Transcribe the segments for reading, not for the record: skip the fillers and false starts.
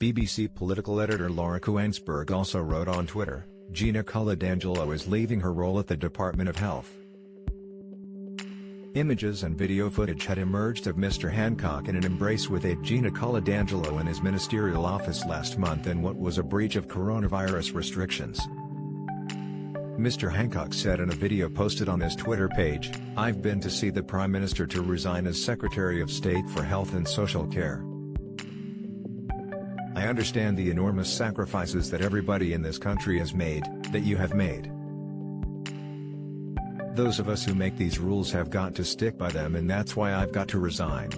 BBC political editor Laura Kuenssberg also wrote on Twitter, Gina Coladangelo is leaving her role at the Department of Health. Images and video footage had emerged of Mr. Hancock in an embrace with aide Gina Coladangelo in his ministerial office last month in what was a breach of coronavirus restrictions. Mr. Hancock said in a video posted on his Twitter page, "I've been to see the Prime Minister to resign as Secretary of State for Health and Social Care. I understand the enormous sacrifices that everybody in this country has made, that you have made. Those of us who make these rules have got to stick by them, and that's why I've got to resign."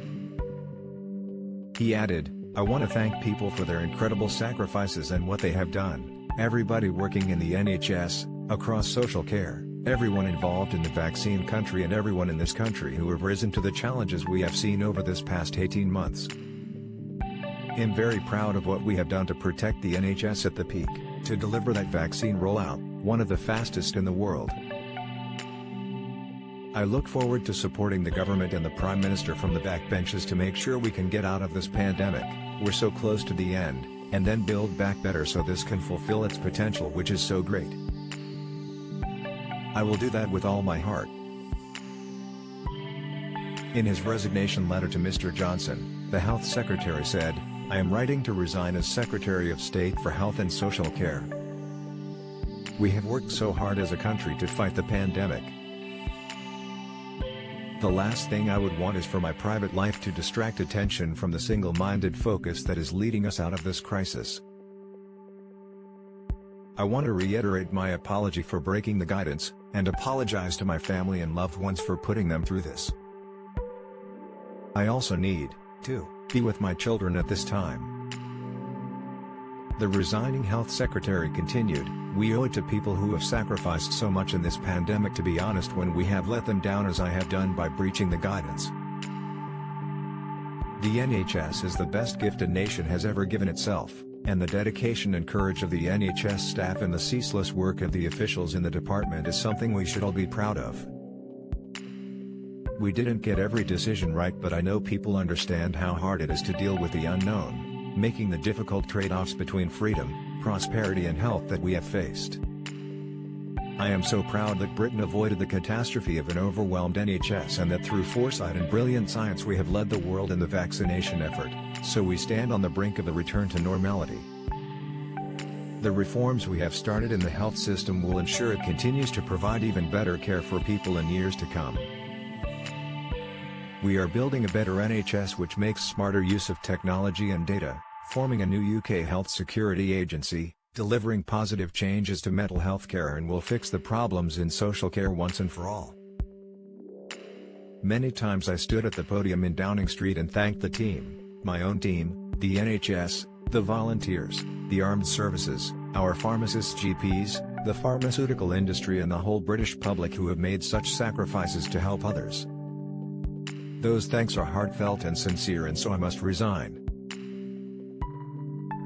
He added, "I want to thank people for their incredible sacrifices and what they have done, everybody working in the NHS, across social care, everyone involved in the vaccine country and everyone in this country who have risen to the challenges we have seen over this past 18 months. I'm very proud of what we have done to protect the NHS at the peak, to deliver that vaccine rollout, one of the fastest in the world. I look forward to supporting the government and the Prime Minister from the backbenches to make sure we can get out of this pandemic, we're so close to the end, and then build back better so this can fulfill its potential, which is so great. I will do that with all my heart." In his resignation letter to Mr. Johnson, the Health Secretary said, "I am writing to resign as Secretary of State for Health and Social Care. We have worked so hard as a country to fight the pandemic. The last thing I would want is for my private life to distract attention from the single-minded focus that is leading us out of this crisis. I want to reiterate my apology for breaking the guidance, and apologize to my family and loved ones for putting them through this. I also need to be with my children at this time." The resigning health secretary continued, "We owe it to people who have sacrificed so much in this pandemic to be honest when we have let them down as I have done by breaching the guidance. The NHS is the best gift a nation has ever given itself, and the dedication and courage of the NHS staff and the ceaseless work of the officials in the department is something we should all be proud of. We didn't get every decision right, but I know people understand how hard it is to deal with the unknown, making the difficult trade-offs between freedom, prosperity and health that we have faced. I am so proud that Britain avoided the catastrophe of an overwhelmed NHS and that through foresight and brilliant science we have led the world in the vaccination effort, so we stand on the brink of a return to normality. The reforms we have started in the health system will ensure it continues to provide even better care for people in years to come. We are building a better NHS which makes smarter use of technology and data, forming a new UK health security agency, delivering positive changes to mental health care, and will fix the problems in social care once and for all. Many times I stood at the podium in Downing Street and thanked the team, my own team, the NHS, the volunteers, the armed services, our pharmacists, GPs, the pharmaceutical industry and the whole British public who have made such sacrifices to help others. Those thanks are heartfelt and sincere, and so I must resign."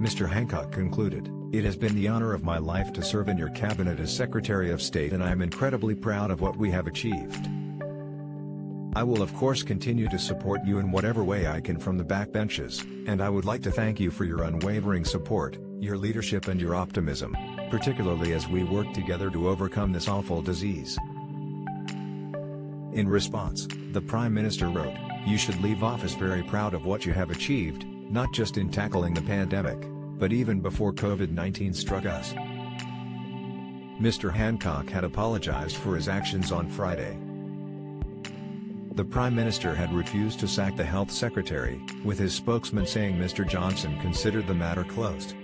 Mr. Hancock concluded, "It has been the honor of my life to serve in your cabinet as Secretary of State, and I am incredibly proud of what we have achieved. I will of course continue to support you in whatever way I can from the backbenches, and I would like to thank you for your unwavering support, your leadership and your optimism, particularly as we work together to overcome this awful disease." In response, the Prime Minister wrote, "You should leave office very proud of what you have achieved, not just in tackling the pandemic, but even before COVID-19 struck us." Mr. Hancock had apologized for his actions on Friday. The Prime Minister had refused to sack the Health Secretary, with his spokesman saying Mr. Johnson considered the matter closed.